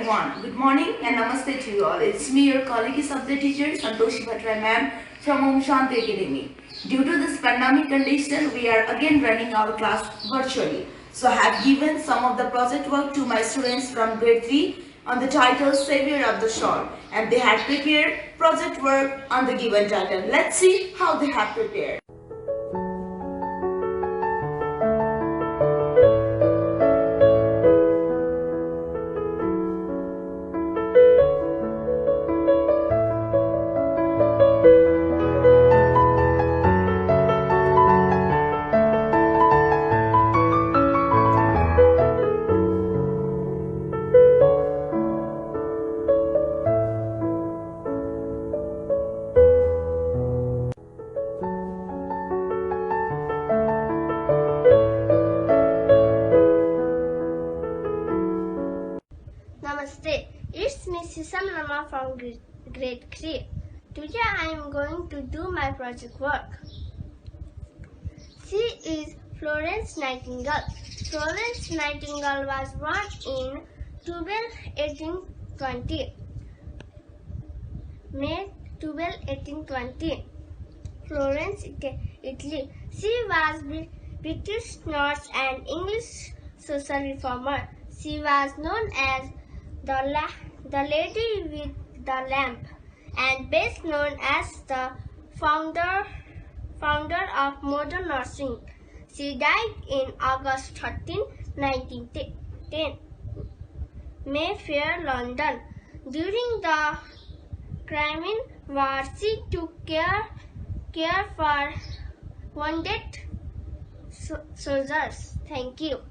everyone. Good morning and namaste to you all. It's me, your colleague subject teacher Santoshi Bhattrai ma'am from Om Shanti Academy. Due to this pandemic condition, we are again running our class virtually. So I have given some of the project work to my students from grade 3 on the title Savior of the Shore, and they had prepared project work on the given title. Let's see how they have prepared. Namaste, it's Miss Sisam Lama from grade 3. Today I am going to do my project work. She is Florence Nightingale. Florence Nightingale was born in 1820. May 1820. Florence, Italy. She was British nurse and English social reformer. She was known as the Lady with the Lamp, and best known as the founder of modern nursing. She died in August 13, 1910, Mayfair, London. During the Crimean War, she took care for wounded soldiers. Thank you.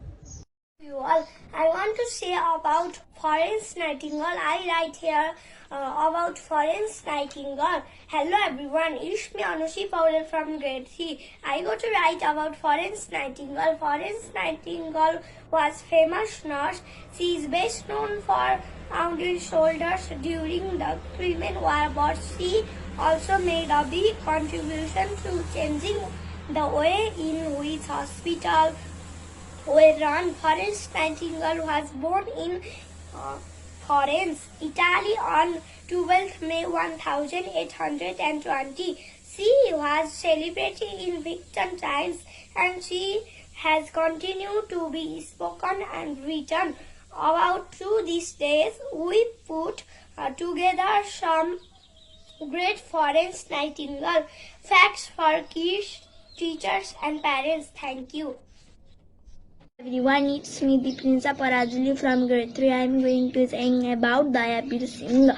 All. I want to say about Florence Nightingale. I write here about Florence Nightingale. Hello everyone, it's me Anushi Powell from grade 3. I go to write about Florence Nightingale. Florence Nightingale was famous nurse. She is best known for wounded soldiers during the Crimean War, but she also made a big contribution to changing the way in which hospitals were run. Florence Nightingale was born in Florence, Italy on 12th May 1820. She was celebrated in Victorian times, and she has continued to be spoken and written about to these days. We put together some great Florence Nightingale facts for kids, teachers and parents. Thank you. Everyone, it's me, Diprinsa Parazuli from grade 3. I am going to sing about Dayabir Singh.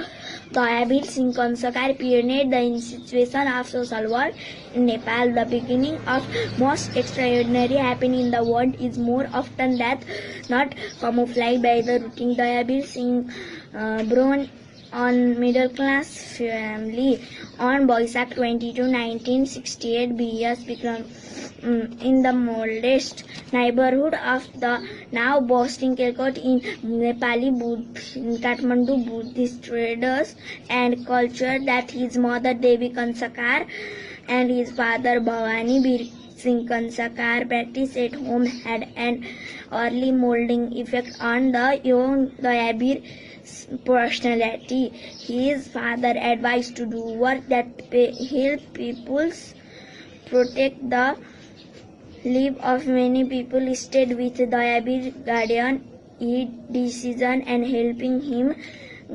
Dayabir Singh Kansakar pioneered the institution of social work in Nepal. The beginning of most extraordinary happening in the world is more often than not camouflaged by the routine. Dayabir Singh, born on middle class family on Boisak 22, 1968, BS became in the modest neighborhood of the now boasting Kelkot in Nepali Kathmandu Buddhist traders and culture that his mother Devi Kansakar and his father Bhavani Bir Singh Kansakar practice at home had an early molding effect on the young Dayabir's personality. His father advised to do work that help peoples protect the lives of many people. Stayed with Dayabir guardian his decision and helping him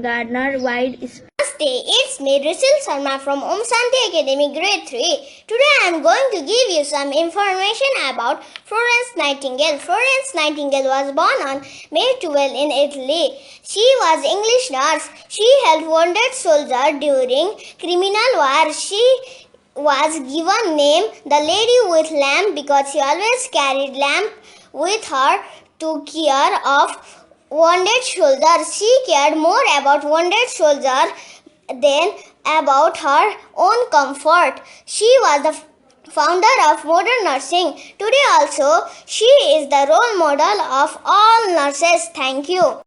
garner wide Namaste, it's me Risil Sharma from Om Shanti Academy grade 3. Today I am going to give you some information about Florence Nightingale. Florence Nightingale was born on May 12 in Italy. She was English nurse. She helped wounded soldiers during criminal war. She was given name the Lady with Lamp because she always carried lamp with her to care of wounded soldiers. She cared more about wounded soldiers than about her own comfort. She was the founder of modern nursing. Today also, she is the role model of all nurses. Thank you.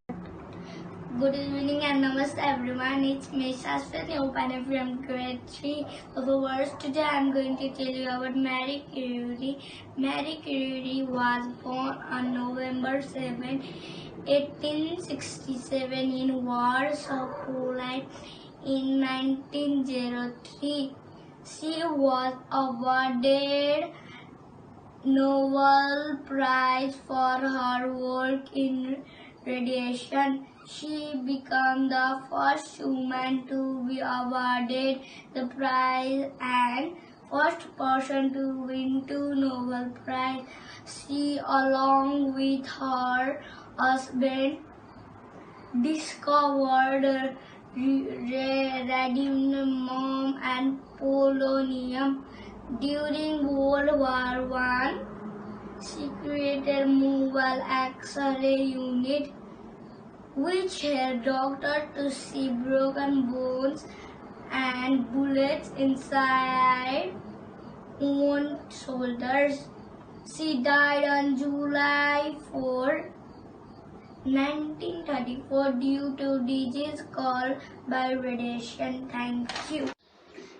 Good evening and namaste everyone. It's me Shashwati Opane from grade 3 of words. Today I am going to tell you about Marie Curie. Marie Curie was born on November 7, 1867 in Warsaw, Poland in 1903. She was awarded Nobel Prize for her work in radiation. She became the first woman to be awarded the prize and first person to win 2 Nobel Prizes. She, along with her husband, discovered radium and polonium. During World War I, she created mobile X-ray unit which helped doctors to see broken bones and bullets inside wound soldiers. She died on July 4, 1934 due to disease caused by radiation. Thank you.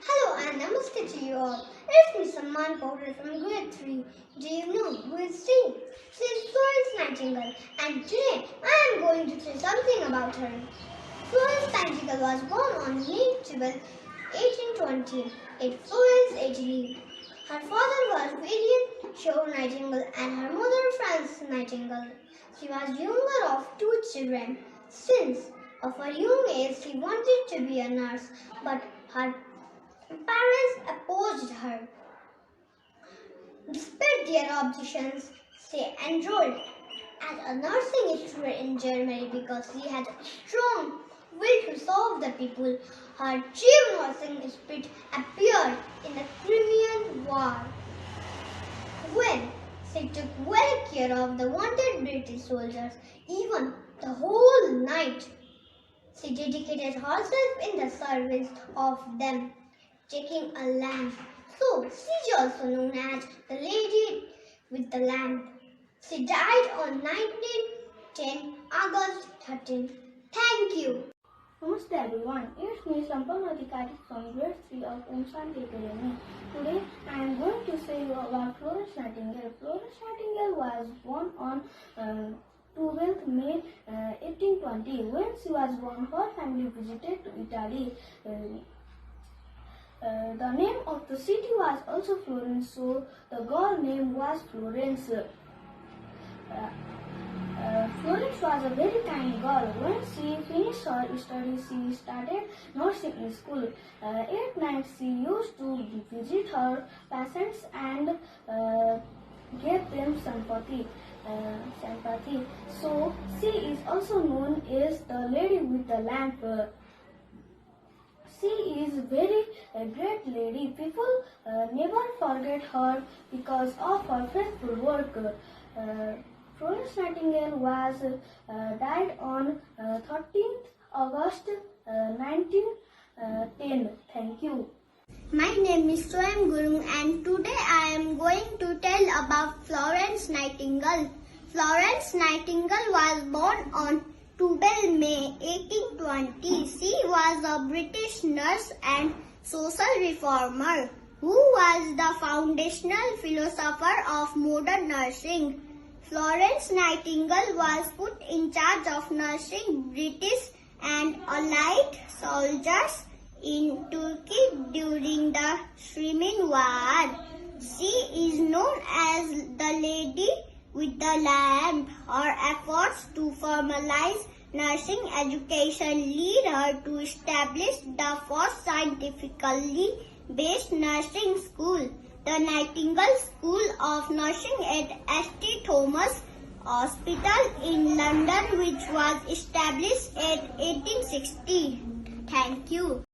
Hello and namaste to you all. It's me Samman Powder from grade 3. Do you know who is she? She is Florence Nightingale, and today I am going to say something about her. Florence Nightingale was born on May 12, 1820 in Florence, Italy. Her father was William Shaw Nightingale and her mother Frances Nightingale. She was younger of 2 children. Since of her young age she wanted to be a nurse, but her parents opposed her. Despite their objections, she enrolled as a nursing student in Germany because she had a strong will to serve the people. Her chief nursing spirit appeared in the Crimean War, when she took well care of the wounded British soldiers, even the whole night. She dedicated herself in the service of them, taking a lamp. So, she is also known as the Lady with the Lamp. She died on 1910 August 13. Thank you. Namaste everyone, it's me Sampan Adhikari from grade 3 of Om Shanti Academy. Today I am going to say you about Florence Nightingale. Florence Nightingale was born on 12th May 1820. When she was born, her family visited to Italy. The name of the city was also Florence, so the girl name was Florence. Florence was a very kind girl. When she finished her studies, she started nursing in school. At night, she used to visit her patients and give them sympathy. So, she is also known as the Lady with the Lamp. She is very great lady. People never forget her because of her faithful work. Florence Nightingale was died on 13th August 1910. Thank you. My name is Soham Gurung and today I am going to tell about Florence Nightingale. Florence Nightingale was born on 12 May 1820. She was a British nurse and social reformer who was the foundational philosopher of modern nursing. Florence Nightingale was put in charge of nursing British and Allied soldiers in Turkey during the Crimean War. She is known as the Lady with the Lamp. Her efforts to formalize nursing education lead her to establish the first scientifically based nursing school, the Nightingale School of Nursing at St. Thomas Hospital in London, which was established in 1860. Thank you.